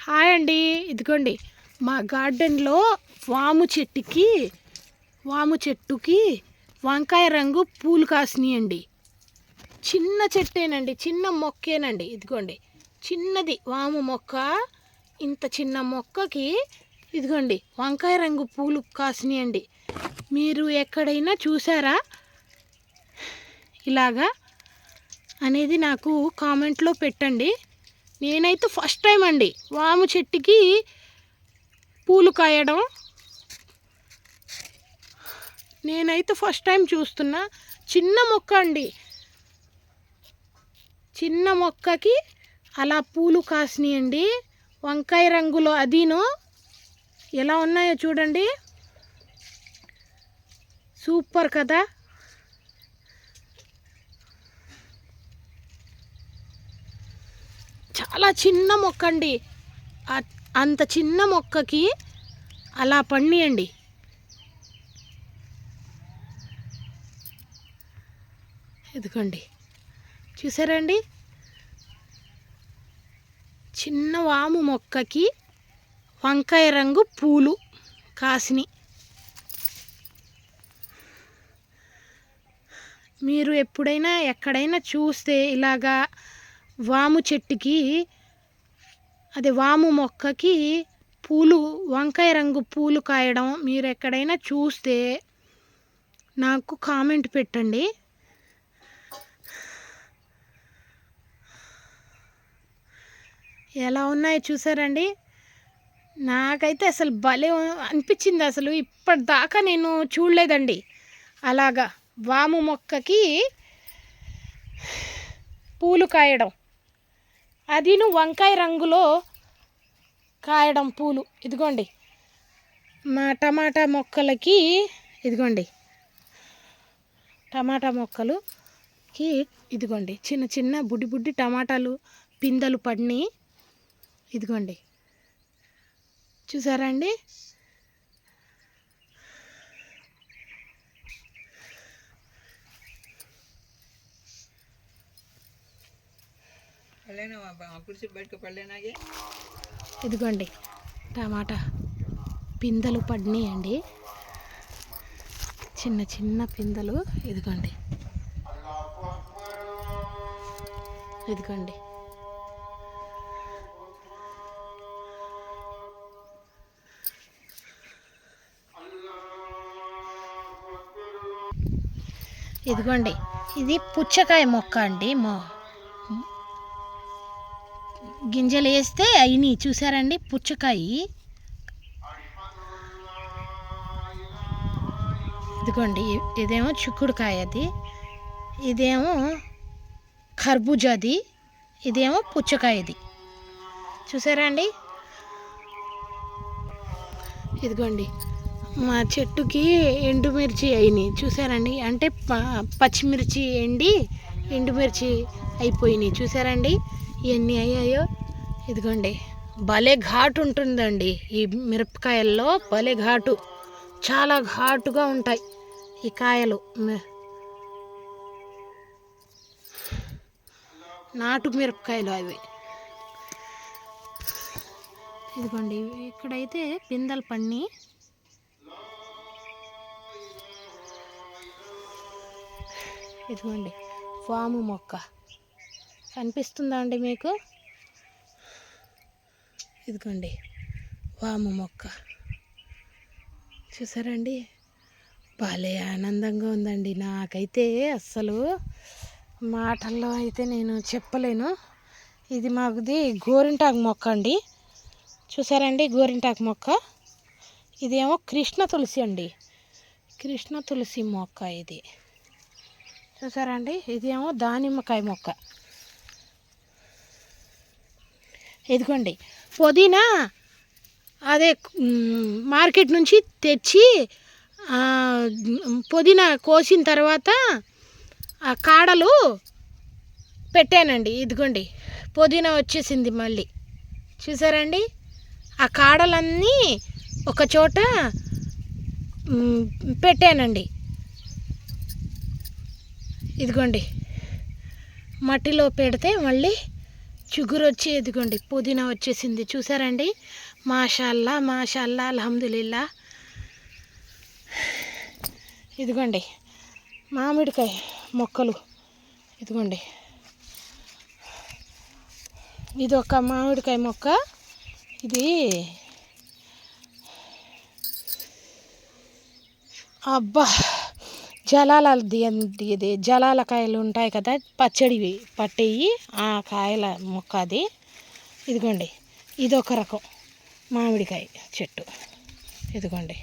Hi అండి. ఇదిగోండి మా గార్డెన్లో వాము చెట్టుకి వంకాయ రంగు పూలు కాసినాయండి. చిన్న చెట్టేనండి, చిన్న మొక్కేనండి. ఇదిగోండి చిన్నది వాము మొక్క. ఇంత చిన్న మొక్కకి ఇదిగోండి వంకాయ రంగు పూలు కాసినాయండి. మీరు ఎక్కడైనా చూసారా ఇలాగా అనేది నాకు కామెంట్లో పెట్టండి. నేనైతే ఫస్ట్ టైం అండి వాము చెట్టుకి పూలు కాయడం. నేనైతే ఫస్ట్ టైం చూస్తున్నా. చిన్న మొక్క అండి, చిన్న మొక్కకి అలా పూలు కాసినాయండి వంకాయ రంగులో. అదీను ఎలా ఉన్నాయో చూడండి, సూపర్ కదా. చాలా చిన్న మొక్క అండి. అంత చిన్న మొక్కకి అలా పండియండి. ఇదిగోండి చూసారండి, చిన్న వాము మొక్కకి వంకాయ రంగు పూలు కాసినాయి. మీరు ఎప్పుడైనా ఎక్కడైనా చూస్తే ఇలాగా వాము చెట్టుకి, అదే వాము మొక్కకి పూలు, వంకాయ రంగు పూలు కాయడం మీరు ఎక్కడైనా చూస్తే నాకు కామెంట్ పెట్టండి. ఎలా ఉన్నాయో చూసారండి. నాకైతే అసలు భలే అనిపించింది. అసలు ఇప్పటిదాకా నేను చూడలేదండి అలాగా వాము మొక్కకి పూలు కాయడం, అదిను వంకాయ రంగులో కాయడం పూలు. ఇదిగోండి మా టమాటా మొక్కలకి, ఇదిగోండి టమాటా మొక్కలుకి ఇదిగోండి చిన్న చిన్న బుడ్డి బుడ్డి టమాటాలు పిందెలు పడినాయి. ఇదిగోండి చూసారా అండి. ఇదిగోండి టమాటా పిందెలు పడినాయండి, చిన్న చిన్న పిందెలు. ఇదిగోండి ఇదిగోండి ఇదిగోండి ఇది పుచ్చకాయ మొక్క అండి. గింజలు వేస్తే అయినాయి చూసారండి పుచ్చకాయ. ఇదిగోండి ఇదేమో చిక్కుడుకాయది, ఇదేమో ఖర్బూజాది, ఇదేమో పుచ్చకాయది. చూసారండి. ఇదిగోండి మా చెట్టుకి ఎండుమిర్చి అయినాయి చూసారండి. అంటే పచ్చిమిర్చి ఎండుమిర్చి అయిపోయినాయి చూసారండి ఎన్ని అయ్యాయో. ఇదిగోండి భలే ఘాటు ఉంటుందండి ఈ మిరపకాయల్లో, భలే ఘాటు, చాలా ఘాటుగా ఉంటాయి ఈ కాయలు. నాటు మిరపకాయలు అవి. ఇదిగోండి ఇక్కడైతే పిందెలు పన్ని. ఇదిగోండి వాము మొక్క కనిపిస్తుందా అండి మీకు? ఇదిగోండి వాము మొక్క చూసారండి. భలే ఆనందంగా ఉందండి నాకైతే, అస్సలు మాటల్లో అయితే నేను చెప్పలేను. ఇది మాకుది గోరింటాకు మొక్క అండి. చూసారండి గోరింటాకు మొక్క. ఇదేమో కృష్ణ తులసి అండి, కృష్ణ తులసి మొక్క ఇది. చూసారండి ఇదేమో దానిమ్మకాయ మొక్క. ఇదిగోండి పుదీనా, అదే మార్కెట్ నుంచి తెచ్చి పుదీనా కోసిన తర్వాత ఆ కాడలు పెట్టానండి. ఇదిగోండి పుదీనా వచ్చేసింది మళ్ళీ. చూసారండి ఆ కాడలన్నీ ఒక చోట పెట్టానండి. ఇదిగోండి మట్టిలో పెడితే మళ్ళీ చిగురు వచ్చి ఇదిగోండి పుదీనా వచ్చేసింది చూసారండి. మాషాల్లా మాషాల్లా అల్హమ్దులిల్లా. ఇదిగోండి మామిడికాయ మొక్కలు, ఇదిగోండి ఇది ఒక మామిడికాయ మొక్క. ఇది అబ్బా జలాలది, ఇది జలాల కాయలు ఉంటాయి కదా పచ్చడివి పట్టేవి, ఆ కాయల మొక్క అది. ఇదిగోండి ఇదొక రకం మామిడికాయ చెట్టు, ఇదిగోండి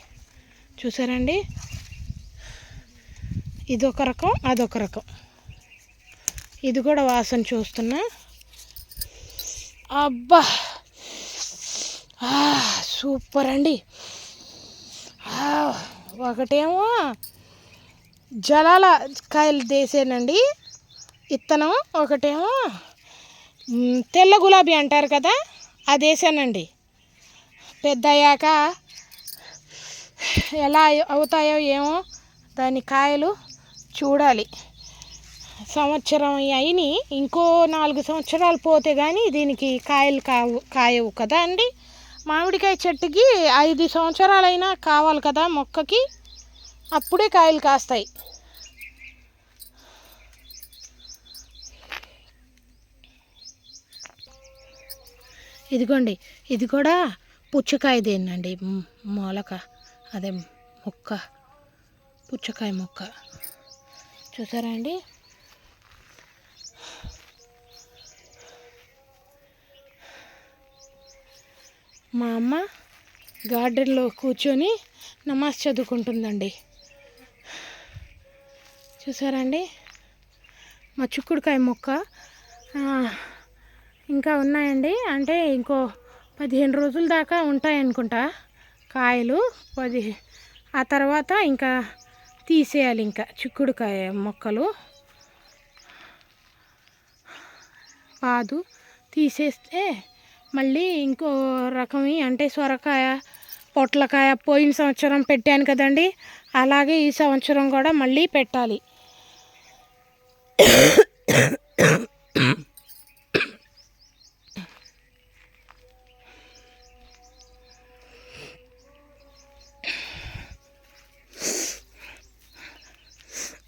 చూసారండి. ఇదొక రకం అదొక రకం. ఇది కూడా వాసన చూస్తున్నా. అబ్బా సూపర్ అండి. ఒకటేమో జలాల కాయలు దేశానండి ఇత్తనం, ఒకటేమో తెల్ల గులాబీ అంటారు కదా అది వేసానండి. పెద్ద అయ్యాక ఎలా అవుతాయో ఏమో దాని కాయలు చూడాలి. సంవత్సరం అయిని ఇంకో 4 సంవత్సరాలు పోతే కానీ దీనికి కాయలు కాయవు కదా అండి. మామిడికాయ చెట్టుకి 5 సంవత్సరాలైనా కావాలి కదా మొక్కకి, అప్పుడే కాయలు కాస్తాయి. ఇదిగోండి ఇది కూడా పుచ్చకాయదేనండి మొలక, అదే మొక్క, పుచ్చకాయ మొక్క చూసారా అండి. మా అమ్మ గార్డెన్లో కూర్చొని నమాజ్ చదువుకుంటుందండి చూసారండి. మా చిక్కుడుకాయ మొక్క ఇంకా ఉన్నాయండి, అంటే ఇంకో 15 రోజుల దాకా ఉంటాయనుకుంటా కాయలు. ఆ తర్వాత ఇంకా తీసేయాలి ఇంకా చిక్కుడుకాయ మొక్కలు. పాదు తీసేస్తే మళ్ళీ ఇంకో రకమే, అంటే సొరకాయ పొట్లకాయ పోయిన సంవత్సరం పెట్టాను కదండి, అలాగే ఈ సంవత్సరం కూడా మళ్ళీ పెట్టాలి.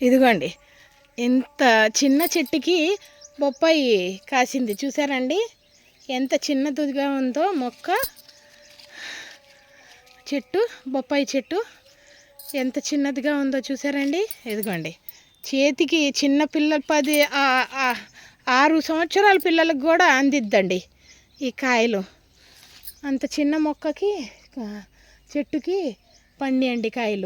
ఇదిగోండి ఎంత చిన్న చెట్టుకి బొప్పాయి కాసింది చూసారండి. ఎంత చిన్నదిగా ఉందో మొక్క చెట్టు, బొప్పాయి చెట్టు ఎంత చిన్నదిగా ఉందో చూసారండి. ఇదిగోండి చేతికి చిన్న పిల్లలు 6 సంవత్సరాల పిల్లలకు కూడా అందిద్దండి ఈ కాయలు. అంత చిన్న మొక్కకి చెట్టుకి పండియండి కాయలు.